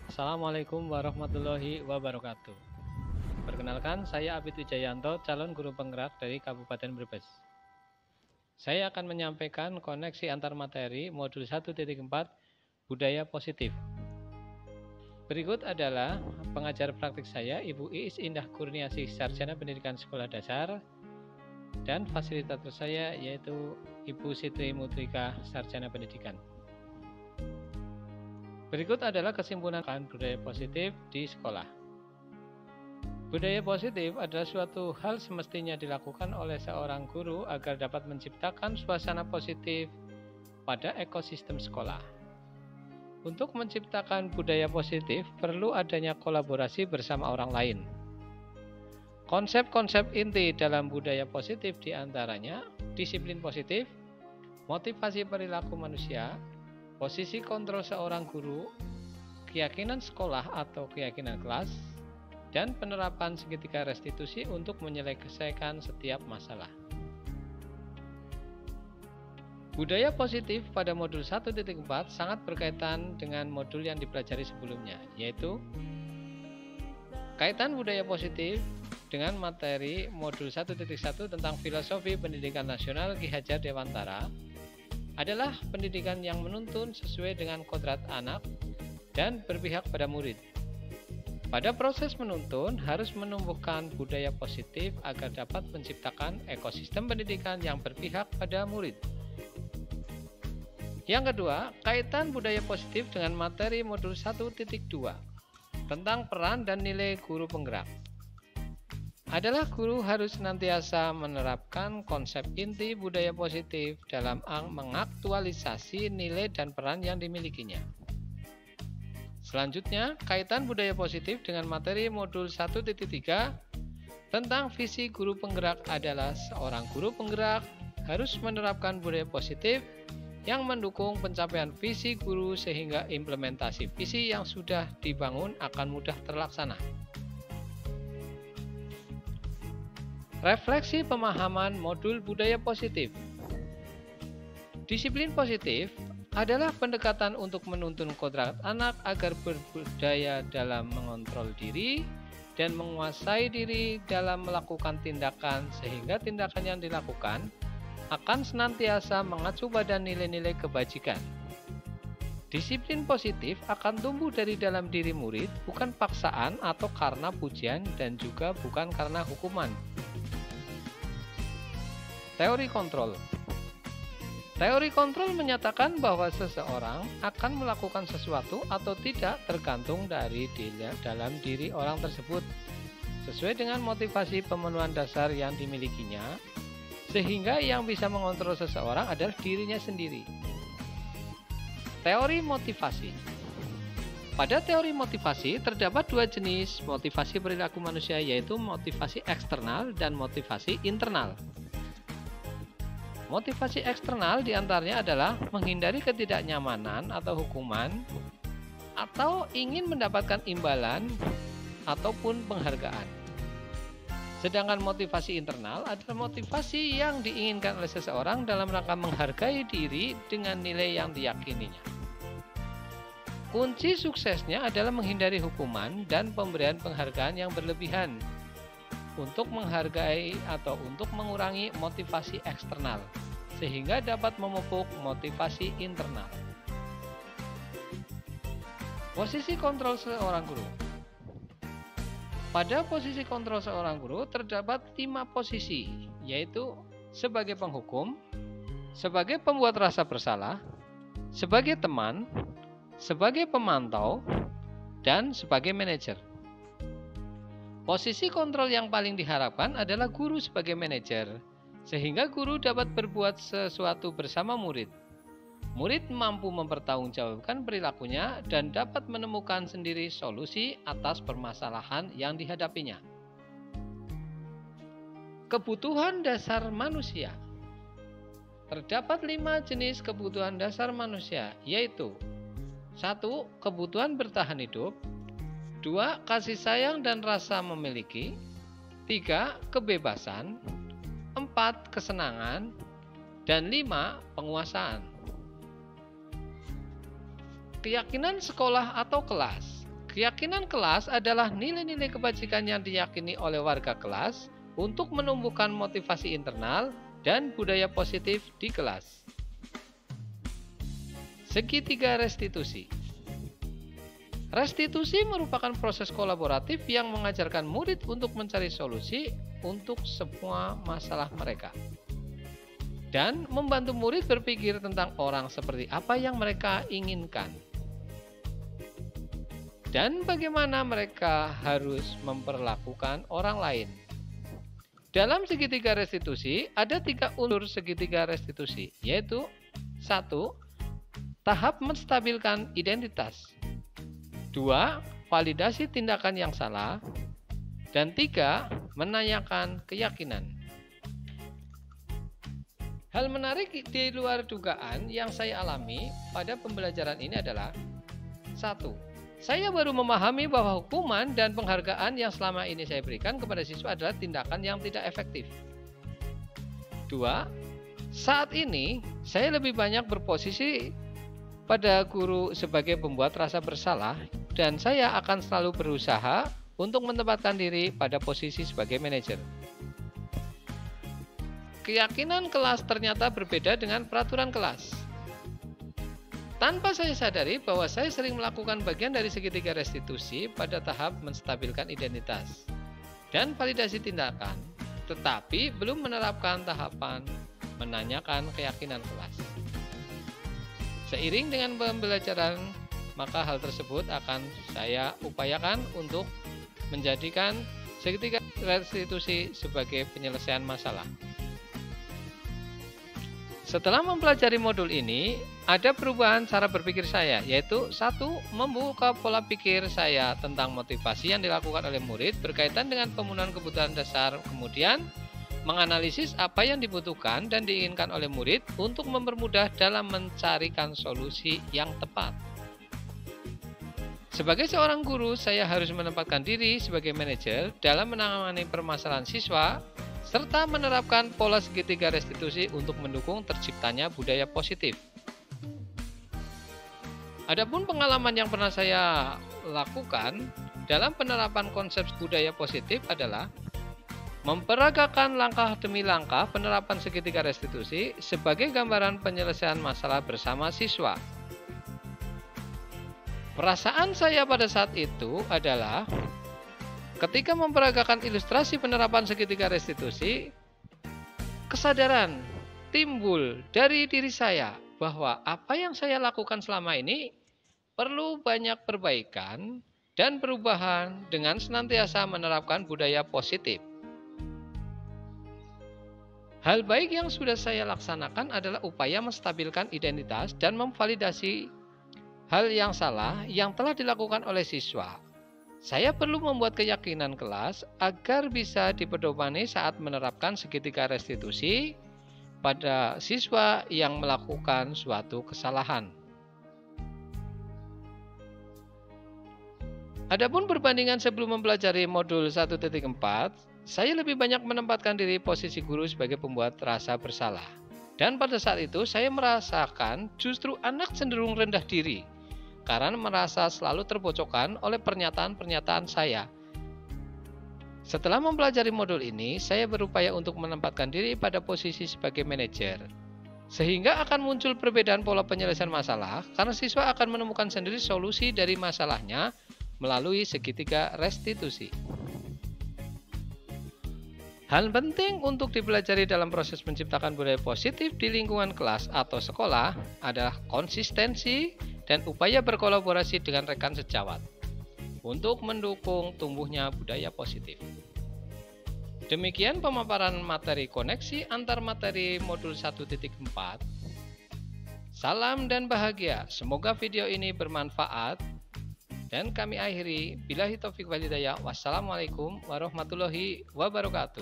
Assalamualaikum warahmatullahi wabarakatuh. Perkenalkan, saya Abid Wijayanto, calon guru penggerak dari Kabupaten Brebes. Saya akan menyampaikan koneksi antar materi modul 1.4 Budaya Positif. Berikut adalah pengajar praktik saya, Ibu Iis Indah Kurniasih, Sarjana Pendidikan Sekolah Dasar, dan fasilitator saya yaitu Ibu Siti Mutrika, Sarjana Pendidikan. Berikut adalah kesimpulan budaya positif di sekolah. Budaya positif adalah suatu hal semestinya dilakukan oleh seorang guru agar dapat menciptakan suasana positif pada ekosistem sekolah. Untuk menciptakan budaya positif, perlu adanya kolaborasi bersama orang lain. Konsep-konsep inti dalam budaya positif diantaranya disiplin positif, motivasi perilaku manusia, posisi kontrol seorang guru, keyakinan sekolah atau keyakinan kelas, dan penerapan segitiga restitusi untuk menyelesaikan setiap masalah. Budaya positif pada modul 1.4 sangat berkaitan dengan modul yang dipelajari sebelumnya, yaitu kaitan budaya positif dengan materi modul 1.1 tentang filosofi pendidikan nasional Ki Hajar Dewantara adalah pendidikan yang menuntun sesuai dengan kodrat anak dan berpihak pada murid. Pada proses menuntun harus menumbuhkan budaya positif agar dapat menciptakan ekosistem pendidikan yang berpihak pada murid. Yang kedua, kaitan budaya positif dengan materi modul 1.2 tentang peran dan nilai guru penggerak. Adalah guru harus senantiasa menerapkan konsep inti budaya positif dalam mengaktualisasi nilai dan peran yang dimilikinya. Selanjutnya, kaitan budaya positif dengan materi modul 1.3 tentang visi guru penggerak adalah seorang guru penggerak harus menerapkan budaya positif yang mendukung pencapaian visi guru sehingga implementasi visi yang sudah dibangun akan mudah terlaksana. Refleksi pemahaman modul budaya positif. Disiplin positif adalah pendekatan untuk menuntun kodrat anak agar berbudaya dalam mengontrol diri dan menguasai diri dalam melakukan tindakan sehingga tindakan yang dilakukan akan senantiasa mengacu pada nilai-nilai kebajikan. Disiplin positif akan tumbuh dari dalam diri murid, bukan paksaan atau karena pujian dan juga bukan karena hukuman. Teori kontrol. Teori kontrol menyatakan bahwa seseorang akan melakukan sesuatu atau tidak tergantung dari dalam diri orang tersebut, sesuai dengan motivasi pemenuhan dasar yang dimilikinya, sehingga yang bisa mengontrol seseorang adalah dirinya sendiri. Teori motivasi. Pada teori motivasi terdapat dua jenis motivasi perilaku manusia, yaitu motivasi eksternal dan motivasi internal. Motivasi eksternal diantaranya adalah menghindari ketidaknyamanan atau hukuman, atau ingin mendapatkan imbalan ataupun penghargaan. Sedangkan motivasi internal adalah motivasi yang diinginkan oleh seseorang dalam rangka menghargai diri dengan nilai yang diyakininya. Kunci suksesnya adalah menghindari hukuman dan pemberian penghargaan yang berlebihan untuk menghargai atau untuk mengurangi motivasi eksternal, sehingga dapat memupuk motivasi internal. Posisi kontrol seorang guru. Pada posisi kontrol seorang guru terdapat 5 posisi, yaitu sebagai penghukum, sebagai pembuat rasa bersalah, sebagai teman, sebagai pemantau, dan sebagai manajer. Posisi kontrol yang paling diharapkan adalah guru sebagai manajer, sehingga guru dapat berbuat sesuatu bersama murid. Murid mampu mempertanggungjawabkan perilakunya dan dapat menemukan sendiri solusi atas permasalahan yang dihadapinya. Kebutuhan dasar manusia. Terdapat 5 jenis kebutuhan dasar manusia, yaitu 1. Kebutuhan bertahan hidup, 2. Kasih sayang dan rasa memiliki, 3. Kebebasan, 4. Kesenangan, dan 5. Penguasaan. Keyakinan sekolah atau kelas. Keyakinan kelas adalah nilai-nilai kebajikan yang diyakini oleh warga kelas untuk menumbuhkan motivasi internal dan budaya positif di kelas. Segitiga restitusi. Restitusi merupakan proses kolaboratif yang mengajarkan murid untuk mencari solusi untuk semua masalah mereka dan membantu murid berpikir tentang orang seperti apa yang mereka inginkan dan bagaimana mereka harus memperlakukan orang lain. Dalam segitiga restitusi ada 3 unsur segitiga restitusi, yaitu 1. Tahap menstabilkan identitas, 2. Validasi tindakan yang salah, dan 3. Menanyakan keyakinan. Hal menarik di luar dugaan yang saya alami pada pembelajaran ini adalah 1. Saya baru memahami bahwa hukuman dan penghargaan yang selama ini saya berikan kepada siswa adalah tindakan yang tidak efektif. 2. Saat ini saya lebih banyak berposisi pada guru sebagai pembuat rasa bersalah dan saya akan selalu berusaha untuk menempatkan diri pada posisi sebagai manajer. Keyakinan kelas ternyata berbeda dengan peraturan kelas. Tanpa saya sadari bahwa saya sering melakukan bagian dari segitiga restitusi pada tahap menstabilkan identitas dan validasi tindakan, tetapi belum menerapkan tahapan menanyakan keyakinan kelas. Seiring dengan pembelajaran, maka hal tersebut akan saya upayakan untuk menjadikan segitiga restitusi sebagai penyelesaian masalah. Setelah mempelajari modul ini, ada perubahan cara berpikir saya, yaitu 1. Membuka pola pikir saya tentang motivasi yang dilakukan oleh murid berkaitan dengan pemenuhan kebutuhan dasar, kemudian menganalisis apa yang dibutuhkan dan diinginkan oleh murid untuk mempermudah dalam mencarikan solusi yang tepat. Sebagai seorang guru, saya harus menempatkan diri sebagai manajer dalam menangani permasalahan siswa, serta menerapkan pola segitiga restitusi untuk mendukung terciptanya budaya positif. Adapun pengalaman yang pernah saya lakukan dalam penerapan konsep budaya positif adalah memperagakan langkah demi langkah penerapan segitiga restitusi sebagai gambaran penyelesaian masalah bersama siswa. Perasaan saya pada saat itu adalah ketika memperagakan ilustrasi penerapan segitiga restitusi, kesadaran timbul dari diri saya bahwa apa yang saya lakukan selama ini perlu banyak perbaikan dan perubahan dengan senantiasa menerapkan budaya positif. Hal baik yang sudah saya laksanakan adalah upaya menstabilkan identitas dan memvalidasi hal yang salah yang telah dilakukan oleh siswa. Saya perlu membuat keyakinan kelas agar bisa dipedomani saat menerapkan segitiga restitusi pada siswa yang melakukan suatu kesalahan. Adapun perbandingan sebelum mempelajari modul 1.4, saya lebih banyak menempatkan diri posisi guru sebagai pembuat rasa bersalah. Dan pada saat itu saya merasakan justru anak cenderung rendah diri karena merasa selalu terpojokkan oleh pernyataan-pernyataan saya. Setelah mempelajari modul ini, saya berupaya untuk menempatkan diri pada posisi sebagai manajer. Sehingga akan muncul perbedaan pola penyelesaian masalah karena siswa akan menemukan sendiri solusi dari masalahnya melalui segitiga restitusi. Hal penting untuk dipelajari dalam proses menciptakan budaya positif di lingkungan kelas atau sekolah adalah konsistensi dan upaya berkolaborasi dengan rekan sejawat untuk mendukung tumbuhnya budaya positif. Demikian pemaparan materi koneksi antar materi modul 1.4. Salam dan bahagia. Semoga video ini bermanfaat. Dan kami akhiri. Billahi taufiq wal hidayah. Wassalamualaikum warahmatullahi wabarakatuh.